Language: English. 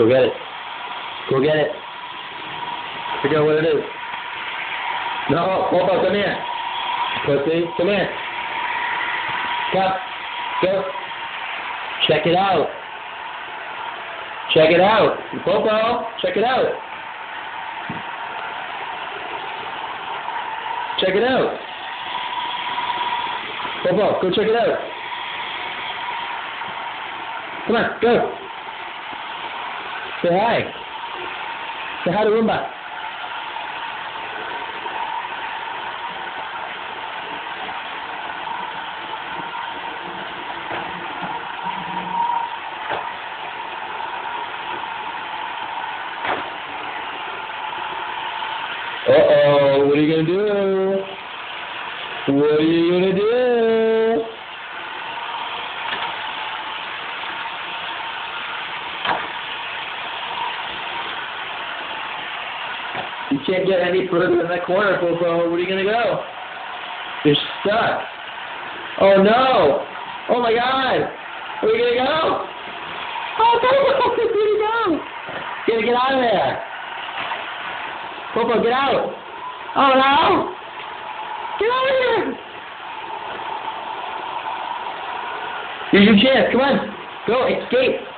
Go get it. Go get it. Figure out what it is. No, Popo, come here. Pussy, come here. Come. Go. Check it out. Check it out. Popo, check it out. Check it out. Popo, go check it out. Come on, go. Say hi. Say hi to Roomba. Uh-oh, what are you gonna do? What are you gonna do? You can't get any further in that corner, Popo. Where are you gonna go? You're stuck. Oh no! Oh my God! Where are you gonna go? Oh, Popo, where are you gonna go? You gotta get out of there. Popo, get out! Oh no! Get out of here! Here's your chance. Come on, go escape.